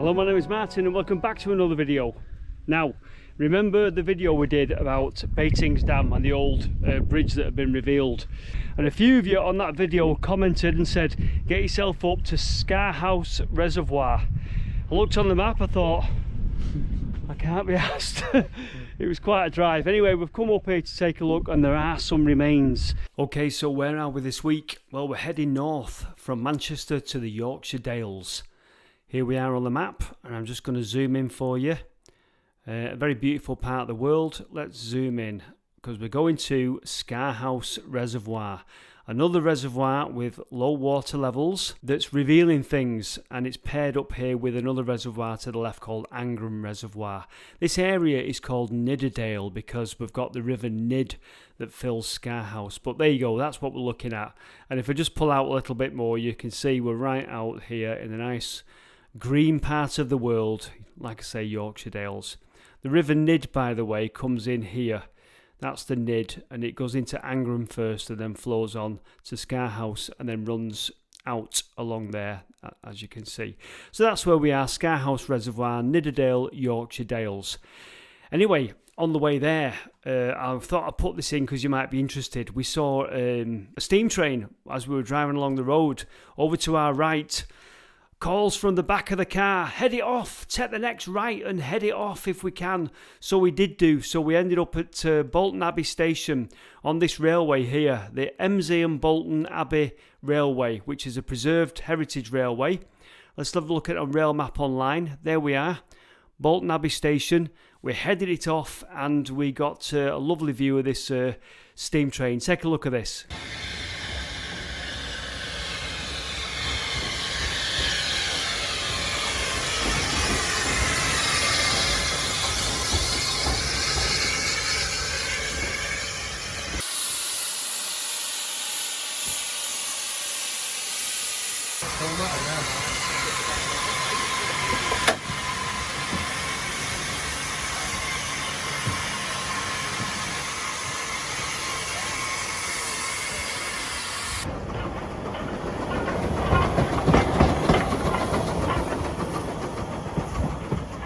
Hello, my name is Martin and welcome back to another video. Now, remember the video we did about Batings Dam and the old bridge that had been revealed? And a few of you on that video commented and said, get yourself up to Farmhouse Reservoir. I looked on the map, I thought, I can't be asked. It was quite a drive. Anyway, we've come up here to take a look and there are some remains. Okay, so where are we this week? Well, we're heading north from Manchester to the Yorkshire Dales. Here we are on the map and I'm just going to zoom in for you. A very beautiful part of the world. Let's zoom in because we're going to Farmhouse Reservoir. Another reservoir with low water levels that's revealing things, and it's paired up here with another reservoir to the left called Angram Reservoir. This area is called Nidderdale because we've got the River Nidd that fills Farmhouse. But there you go, that's what we're looking at. And if I just pull out a little bit more, you can see we're right out here in a nice green part of the world, like I say, Yorkshire Dales. The River Nidd, by the way, comes in here. That's the Nidd, and it goes into Angram first and then flows on to Farmhouse and then runs out along there, as you can see. So that's where we are, Farmhouse Reservoir, Nidderdale, Yorkshire Dales. Anyway, on the way there, I thought I'd put this in because you might be interested. We saw a steam train as we were driving along the road. Over to our right, calls from the back of the car, head it off, take the next right and head it off if we can. So we did do. So we ended up at Bolton Abbey station on this railway here, the Emsey and Bolton Abbey Railway, which is a preserved heritage railway. Let's have a look at a rail map online. There we are, Bolton Abbey station. We headed it off and we got a lovely view of this steam train. Take a look at this.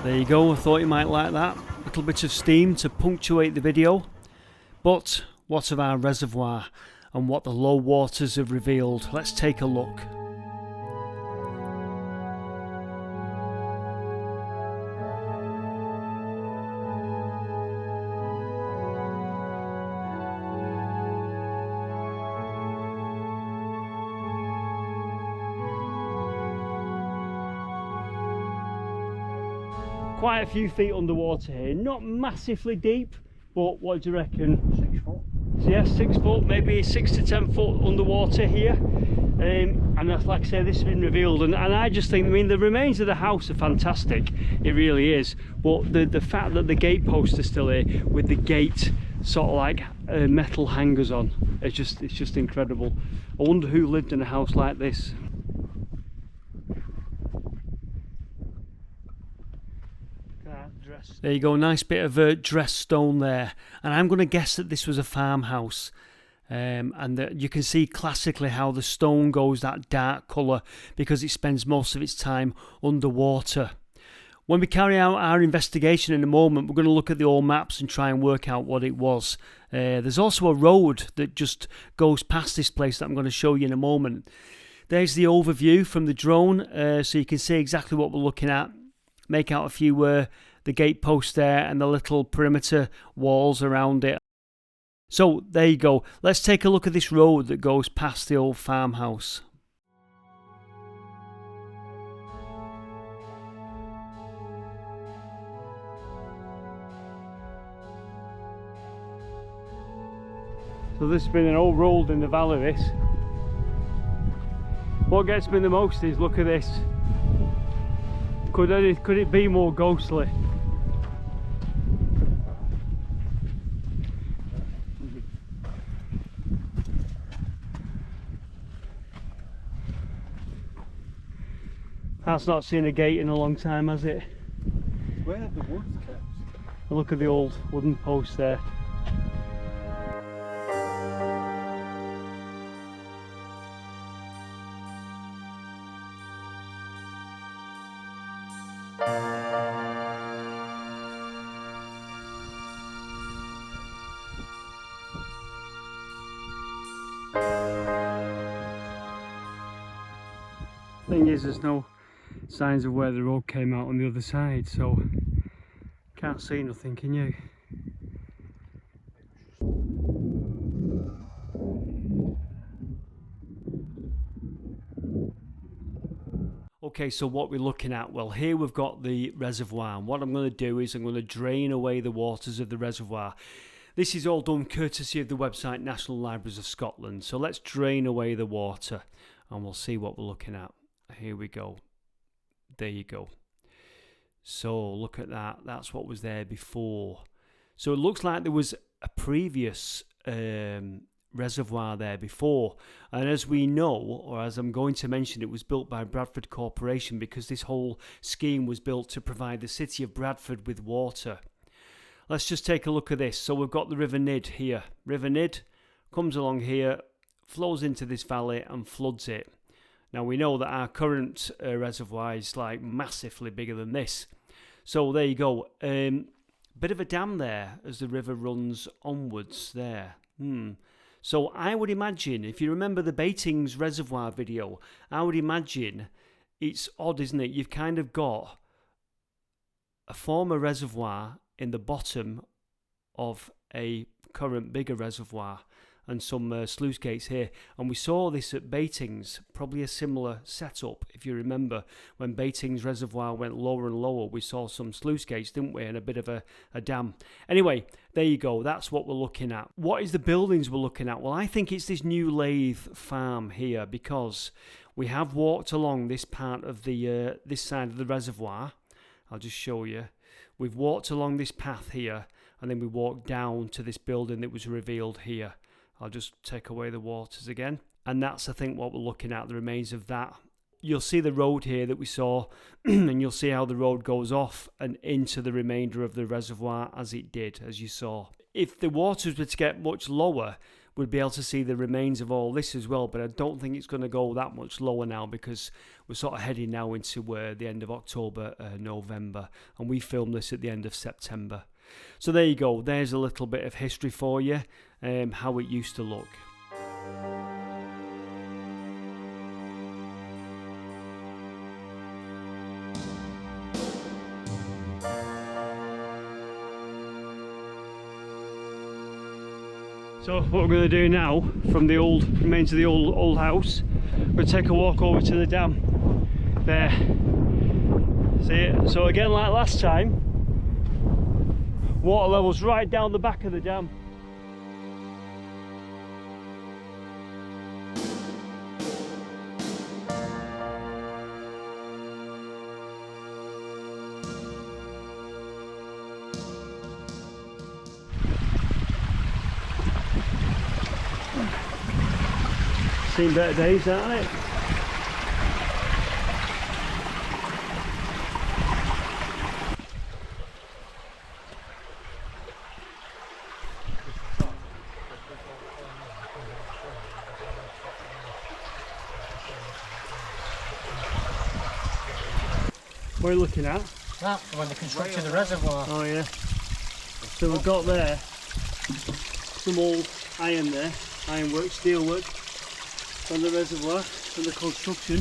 There you go, I thought you might like that. A little bit of steam to punctuate the video. But what of our reservoir and what the low waters have revealed? Let's take a look. Quite a few feet underwater here, not massively deep, but what do you reckon? 6 foot. So yeah, 6 foot, maybe 6 to 10 foot underwater here. And like I say, this has been revealed, and I just think, I mean, the remains of the house are fantastic, it really is, but the fact that the gate posts are still here with the gate sort of like metal hangers on, it's just incredible. I wonder who lived in a house like this. There you go, nice bit of dressed stone there, and I'm going to guess that this was a farmhouse, and that you can see classically how the stone goes that dark colour because it spends most of its time underwater. When we carry out our investigation in a moment, we're going to look at the old maps and try and work out what it was. There's also a road that just goes past this place that I'm going to show you in a moment. There's the overview from the drone, so you can see exactly what we're looking at. Make out a few the gate posts there and the little perimeter walls around it. So there you go. Let's take a look at this road that goes past the old farmhouse. So this has been an old road in the valley, this. What gets me the most is, look at this. Could it be more ghostly? That's not seen a gate in a long time, has it? Where have the woods kept? Look at the old wooden post there. Thing is, there's no signs of where the road came out on the other side, so can't see nothing, can you? Okay, so what we're looking at, well, here we've got the reservoir, and what I'm going to do is I'm going to drain away the waters of the reservoir. This is all done courtesy of the website National Libraries of Scotland. So let's drain away the water and we'll see what we're looking at. Here we go. There you go. So look at that. That's what was there before. So it looks like there was a previous reservoir there before, and as we know, or as I'm going to mention, it was built by Bradford Corporation because this whole scheme was built to provide the city of Bradford with water. Let's just take a look at this. So we've got the River Nidd here. River Nidd comes along here, flows into this valley and floods it. Now we know that our current reservoir is like massively bigger than this. So there you go. Bit of a dam there as the river runs onwards there. So I would imagine, if you remember the Batings Reservoir video, I would imagine it's odd, isn't it? You've kind of got a former reservoir in the bottom of a current bigger reservoir and some sluice gates here. And we saw this at Batings, probably a similar setup. If you remember, when Batings Reservoir went lower and lower, we saw some sluice gates, didn't we, and a bit of a dam. Anyway, there you go. That's what we're looking at. What is the buildings we're looking at? Well, I think it's this new lathe farm here, because we have walked along this part of the this side of the reservoir. I'll just show you. We've walked along this path here, and then we walked down to this building that was revealed here. I'll just take away the waters again. And that's, I think, what we're looking at, the remains of that. You'll see the road here that we saw, and you'll see how the road goes off and into the remainder of the reservoir as it did, as you saw. If the waters were to get much lower, we'd be able to see the remains of all this as well, but I don't think it's going to go that much lower now, because we're sort of heading now into the end of October, November, and we filmed this at the end of September. So there you go. There's a little bit of history for you, how it used to look. So what we're going to do now, from the remains of the old house, we'll take a walk over to the dam. There. See it? So again, like last time, water levels right down the back of the dam. Seen better days, haven't it? What are you looking at? That, when they constructed the reservoir. Oh yeah. So we've got there some old iron there, ironwork, steelwork on the reservoir, from the construction.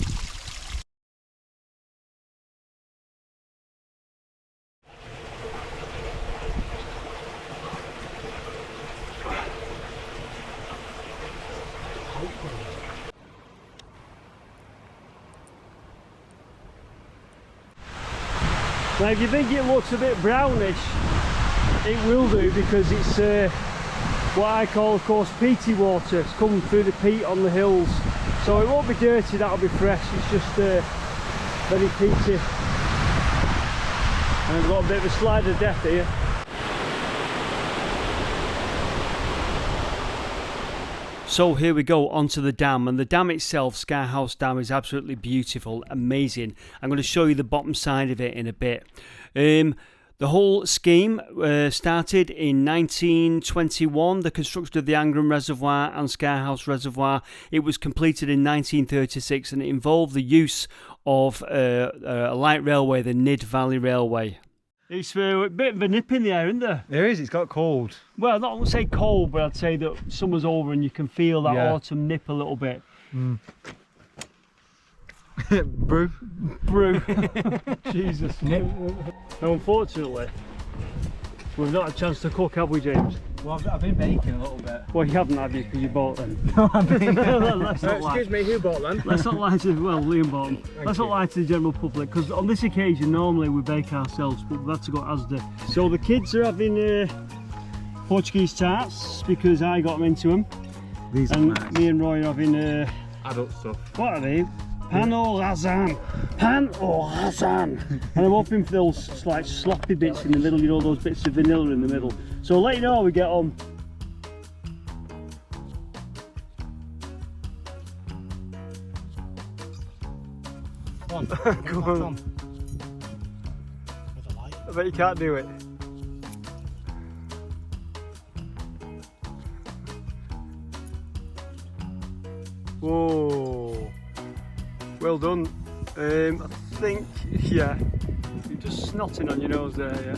Now if you think it looks a bit brownish, it will do, because it's what I call, of course, peaty water. It's coming through the peat on the hills, so it won't be dirty, that'll be fresh. It's just very peaty. And I've got a bit of a slide of death here. So here we go onto the dam, and the dam itself, Scarhouse Dam, is absolutely beautiful, amazing. I'm going to show you the bottom side of it in a bit. The whole scheme started in 1921, the construction of the Angram Reservoir and Scarhouse Reservoir. It was completed in 1936, and it involved the use of a light railway, the Nidd Valley Railway. It's a bit of a nip in the air, isn't there? There is, it's got cold. Well, not to say cold, but I'd say that summer's over and you can feel that autumn nip a little bit. Brew. Brew. Jesus. Now, unfortunately, we've not had a chance to cook, have we, James? Well, I've been baking a little bit. Well, you haven't, have you? Because you bought them. No, I've been. Excuse me, who bought them? Let's not lie to, well, Liam bought them. Let's not lie to the general public, because on this occasion, normally we bake ourselves, but we've had to go Asda. So the kids are having Portuguese tarts, because I got them into them. These are and nice. Me and Roy are having Adult stuff. what are they? Pan au raisin. Pan au raisin. And I'm hoping for those like sloppy bits in the middle, you know, those bits of vanilla in the middle. So I'll let you know how we get on. Come on. I bet you can't do it. Whoa. Well done. I think, yeah, you're just snotting on your nose there, yeah.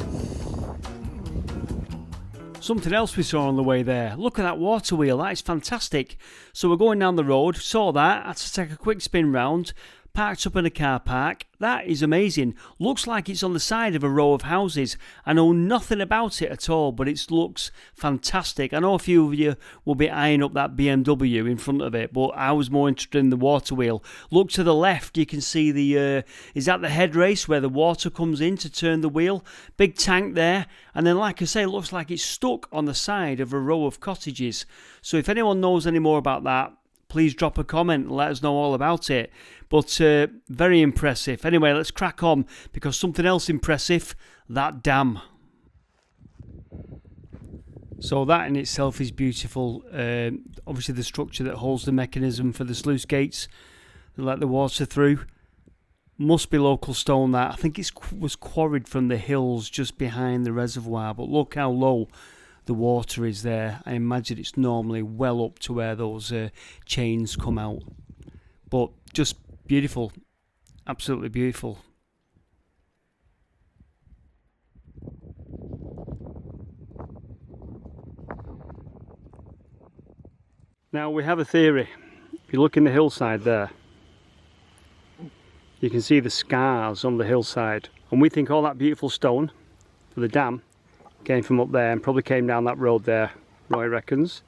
Something else we saw on the way there. Look at that water wheel, that is fantastic. So we're going down the road, saw that, had to take a quick spin round, parked up in a car park. That is amazing. Looks like it's on the side of a row of houses. I know nothing about it at all, but it looks fantastic. I know a few of you will be eyeing up that BMW in front of it, but I was more interested in the water wheel. Look to the left, you can see the, is that the head race where the water comes in to turn the wheel? Big tank there. And then, like I say, it looks like it's stuck on the side of a row of cottages. So if anyone knows any more about that, please drop a comment and let us know all about it. But very impressive. Anyway, let's crack on, because something else impressive, that dam. So that in itself is beautiful. Obviously the structure that holds the mechanism for the sluice gates that let the water through. Must be local stone that. I think it was quarried from the hills just behind the reservoir. But look how low the water is there. I imagine it's normally well up to where those chains come out. But just beautiful. Absolutely beautiful. Now we have a theory. If you look in the hillside there, you can see the scars on the hillside. And we think all that beautiful stone for the dam came from up there and probably came down that road there, Roy reckons.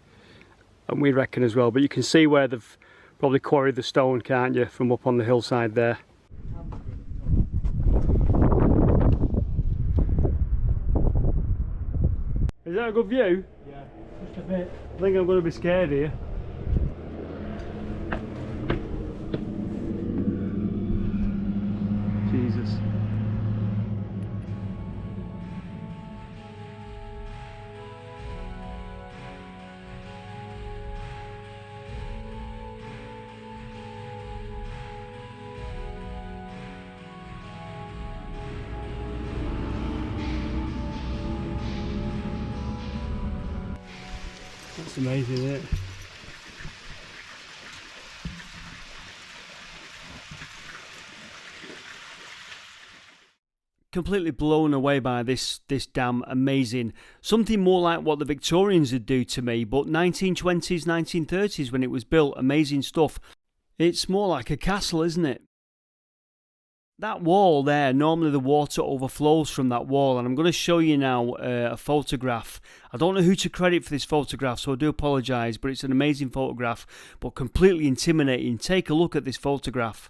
And we reckon as well. But you can see where they've probably quarried the stone, can't you, from up on the hillside there. Is that a good view? Yeah, just a bit. I think I'm going to be scared here. Jesus. That's amazing, isn't it? Completely blown away by this dam. Amazing. Something more like what the Victorians would do to me, but 1920s, 1930s when it was built. Amazing stuff. It's more like a castle, isn't it? That wall there, normally the water overflows from that wall, and I'm going to show you now a photograph. I don't know who to credit for this photograph, so I do apologise, but it's an amazing photograph, but completely intimidating. Take a look at this photograph.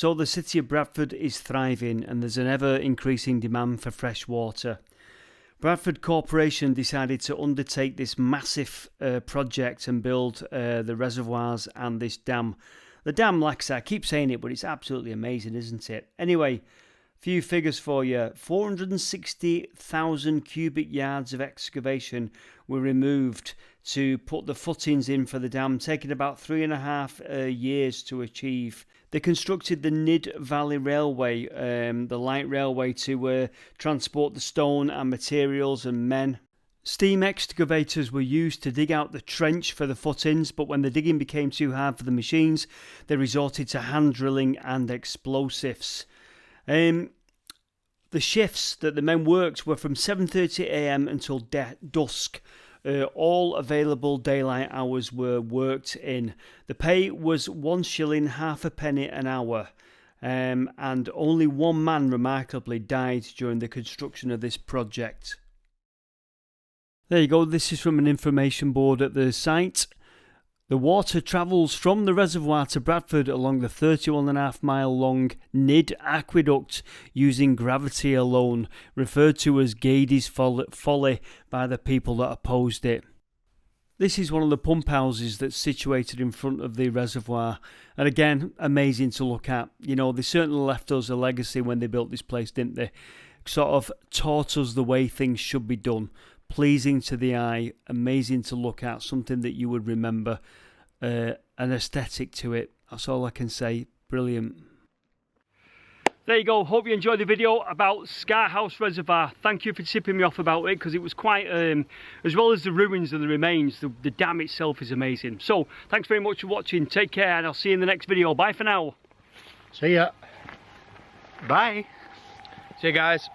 So the city of Bradford is thriving and there's an ever-increasing demand for fresh water. Bradford Corporation decided to undertake this massive project and build the reservoirs and this dam. The dam, like I said, I keep saying it, but it's absolutely amazing, isn't it? Anyway, few figures for you. 460,000 cubic yards of excavation were removed to put the footings in for the dam, taking about 3.5 years to achieve. They constructed the Nidd Valley Railway, the light railway, to transport the stone and materials and men. Steam excavators were used to dig out the trench for the footings, but when the digging became too hard for the machines, they resorted to hand drilling and explosives. The shifts that the men worked were from 7:30 a.m. until dusk. All available daylight hours were worked in. The pay was 1 shilling half a penny an hour, and only one man remarkably died during the construction of this project. There you go, this is from an information board at the site. The water travels from the reservoir to Bradford along the 31.5 mile long Nidd aqueduct using gravity alone, referred to as Gady's folly by the people that opposed it. This is one of the pump houses that's situated in front of the reservoir, and again, amazing to look at. You know, they certainly left us a legacy when they built this place, didn't they? Sort of taught us the way things should be done. Pleasing to the eye, amazing to look at, something that you would remember, an aesthetic to it. That's all I can say. Brilliant. There you go. Hope you enjoyed the video about Scarhouse Reservoir. Thank you for tipping me off about it, because it was quite, as well as the ruins and the remains, the dam itself is amazing. So thanks very much for watching. Take care, and I'll see you in the next video. Bye for now. See ya. Bye. See you guys.